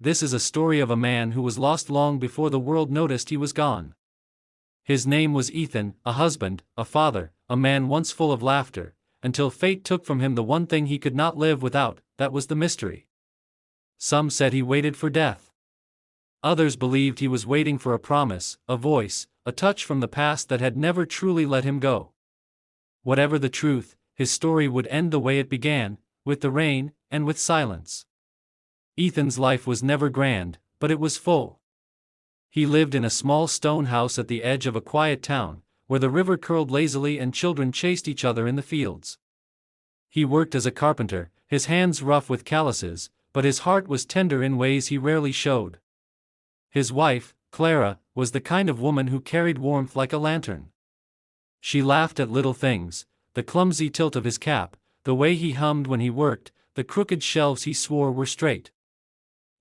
this is a story of a man who was lost long before the world noticed he was gone. His name was Ethan, a husband, a father, a man once full of laughter, until fate took from him the one thing he could not live without, that was the mystery. Some said he waited for death. Others believed he was waiting for a promise, a voice, a touch from the past that had never truly let him go. Whatever the truth, his story would end the way it began, with the rain, and with silence. Ethan's life was never grand, but it was full. He lived in a small stone house at the edge of a quiet town, where the river curled lazily and children chased each other in the fields. He worked as a carpenter, his hands rough with calluses, but his heart was tender in ways he rarely showed. His wife, Clara, was the kind of woman who carried warmth like a lantern. She laughed at little things, the clumsy tilt of his cap, the way he hummed when he worked, the crooked shelves he swore were straight.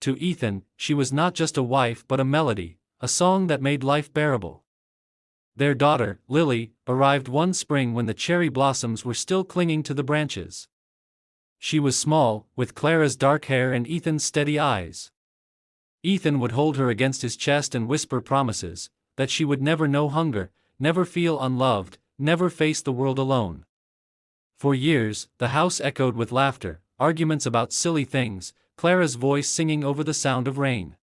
To Ethan, she was not just a wife but a melody, a song that made life bearable. Their daughter, Lily, arrived one spring when the cherry blossoms were still clinging to the branches. She was small, with Clara's dark hair and Ethan's steady eyes. Ethan would hold her against his chest and whisper promises, that she would never know hunger, never feel unloved, never face the world alone. For years, the house echoed with laughter, arguments about silly things, Clara's voice singing over the sound of rain.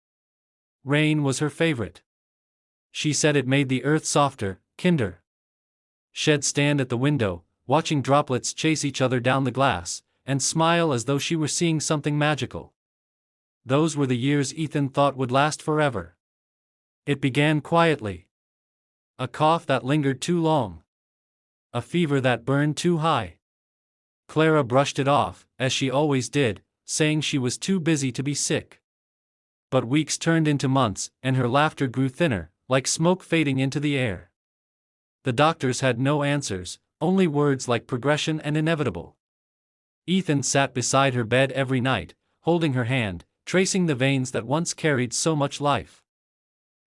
Rain was her favorite. She said it made the earth softer, kinder. She'd stand at the window, watching droplets chase each other down the glass, and smile as though she were seeing something magical. Those were the years Ethan thought would last forever. It began quietly. A cough that lingered too long. A fever that burned too high. Clara brushed it off, as she always did, saying she was too busy to be sick. But weeks turned into months, and her laughter grew thinner, like smoke fading into the air. The doctors had no answers, only words like progression and inevitable. Ethan sat beside her bed every night, holding her hand, tracing the veins that once carried so much life.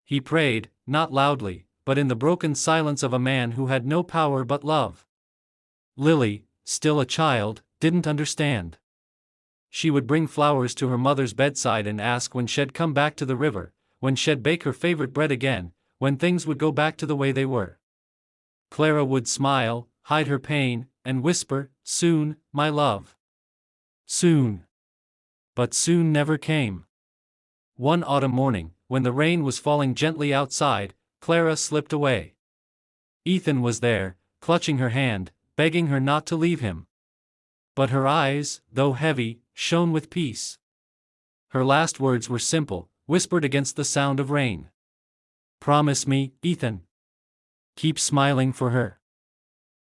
He prayed, not loudly, but in the broken silence of a man who had no power but love. Lily, still a child, didn't understand. She would bring flowers to her mother's bedside and ask when she'd come back to the river, when she'd bake her favorite bread again, when things would go back to the way they were. Clara would smile, hide her pain, and whisper, "Soon, my love. Soon." But soon never came. One autumn morning, when the rain was falling gently outside, Clara slipped away. Ethan was there, clutching her hand, begging her not to leave him. But her eyes, though heavy, shone with peace. Her last words were simple, whispered against the sound of rain. "Promise me, Ethan. Keep smiling for her.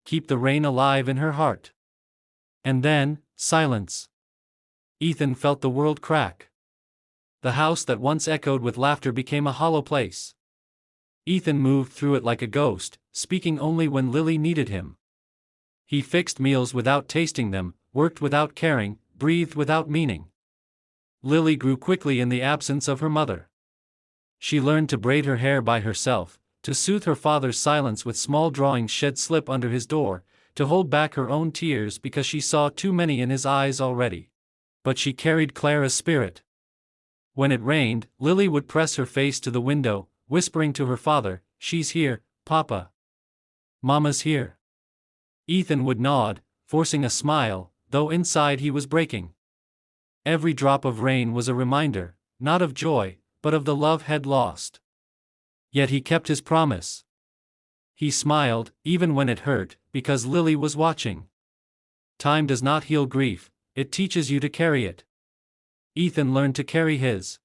Keep the rain alive in her heart." And then, silence. Ethan felt the world crack. The house that once echoed with laughter became a hollow place. Ethan moved through it like a ghost, speaking only when Lily needed him. He fixed meals without tasting them, worked without caring, breathed without meaning. Lily grew quickly in the absence of her mother. She learned to braid her hair by herself, to soothe her father's silence with small drawings she'd slip under his door, to hold back her own tears because she saw too many in his eyes already. But she carried Clara's spirit. When it rained, Lily would press her face to the window, whispering to her father, "She's here, Papa. Mama's here." Ethan would nod, forcing a smile, though inside he was breaking. Every drop of rain was a reminder, not of joy, but of the love he'd lost. Yet he kept his promise. He smiled, even when it hurt, because Lily was watching. Time does not heal grief, it teaches you to carry it. Ethan learned to carry his.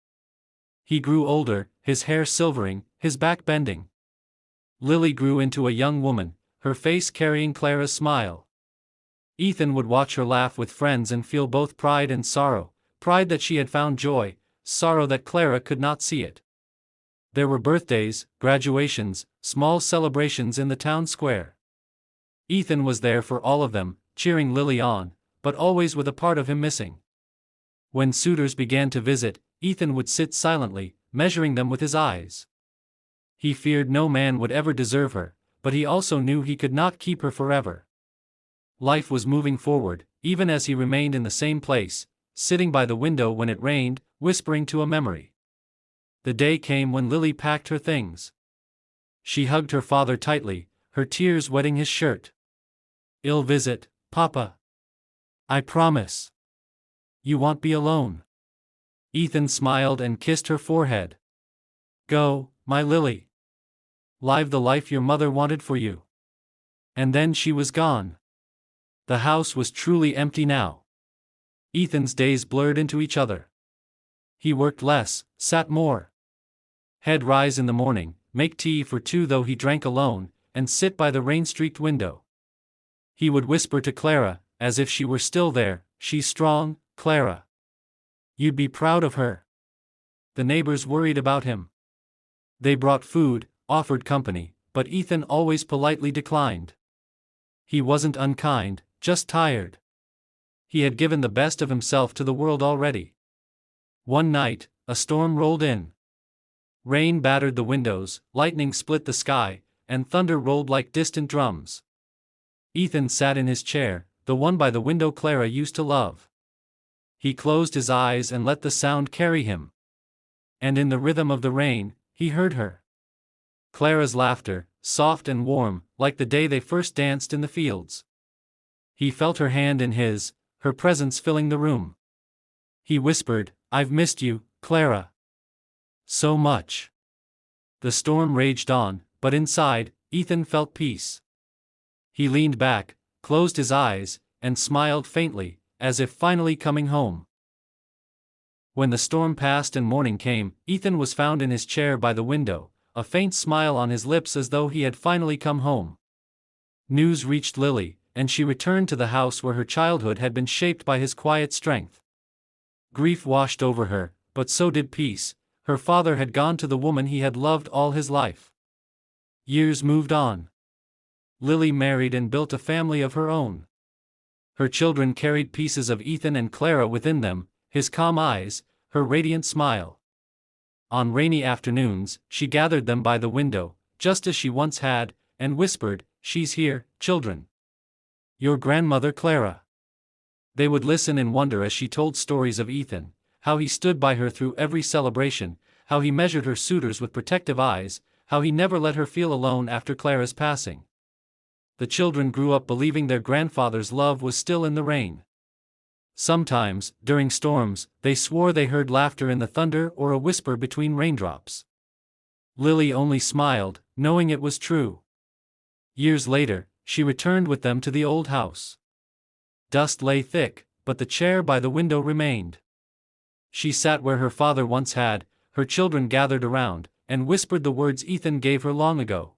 He grew older, his hair silvering, his back bending. Lily grew into a young woman, her face carrying Clara's smile. Ethan would watch her laugh with friends and feel both pride and sorrow, pride that she had found joy, sorrow that Clara could not see it. There were birthdays, graduations, small celebrations in the town square. Ethan was there for all of them, cheering Lily on, but always with a part of him missing. When suitors began to visit, Ethan would sit silently, measuring them with his eyes. He feared no man would ever deserve her, but he also knew he could not keep her forever. Life was moving forward, even as he remained in the same place, sitting by the window when it rained, whispering to a memory. The day came when Lily packed her things. She hugged her father tightly, her tears wetting his shirt. "I'll visit, Papa. I promise. You won't be alone." Ethan smiled and kissed her forehead. "Go, my Lily. Live the life your mother wanted for you." And then she was gone. The house was truly empty now. Ethan's days blurred into each other. He worked less, sat more. He'd rise in the morning, make tea for two though he drank alone, and sit by the rain-streaked window. He would whisper to Clara, as if she were still there, "She's strong, Clara. You'd be proud of her." The neighbors worried about him. They brought food, offered company, but Ethan always politely declined. He wasn't unkind, just tired. He had given the best of himself to the world already. One night, a storm rolled in. Rain battered the windows, lightning split the sky, and thunder rolled like distant drums. Ethan sat in his chair, the one by the window Clara used to love. He closed his eyes and let the sound carry him. And in the rhythm of the rain, he heard her. Clara's laughter, soft and warm, like the day they first danced in the fields. He felt her hand in his, her presence filling the room. He whispered, "I've missed you, Clara. So much." The storm raged on, but inside, Ethan felt peace. He leaned back, closed his eyes, and smiled faintly, as if finally coming home. When the storm passed and morning came, Ethan was found in his chair by the window, a faint smile on his lips as though he had finally come home. News reached Lily, and she returned to the house where her childhood had been shaped by his quiet strength. Grief washed over her, but so did peace. Her father had gone to the woman he had loved all his life. Years moved on. Lily married and built a family of her own. Her children carried pieces of Ethan and Clara within them, his calm eyes, her radiant smile. On rainy afternoons, she gathered them by the window, just as she once had, and whispered, "She's here, children. Your grandmother Clara." They would listen in wonder as she told stories of Ethan, how he stood by her through every celebration, how he measured her suitors with protective eyes, how he never let her feel alone after Clara's passing. The children grew up believing their grandfather's love was still in the rain. Sometimes, during storms, they swore they heard laughter in the thunder or a whisper between raindrops. Lily only smiled, knowing it was true. Years later, she returned with them to the old house. Dust lay thick, but the chair by the window remained. She sat where her father once had, her children gathered around, and whispered the words Ethan gave her long ago.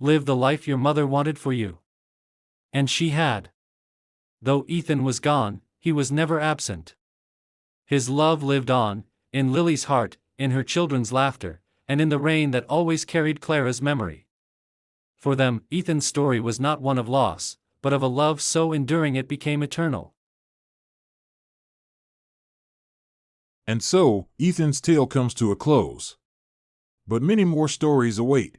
"Live the life your mother wanted for you." And she had. Though Ethan was gone, he was never absent. His love lived on, in Lily's heart, in her children's laughter, and in the rain that always carried Clara's memory. For them, Ethan's story was not one of loss, but of a love so enduring it became eternal. And so, Ethan's tale comes to a close. But many more stories await.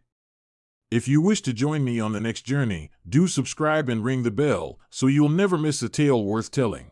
If you wish to join me on the next journey, do subscribe and ring the bell so you'll never miss a tale worth telling.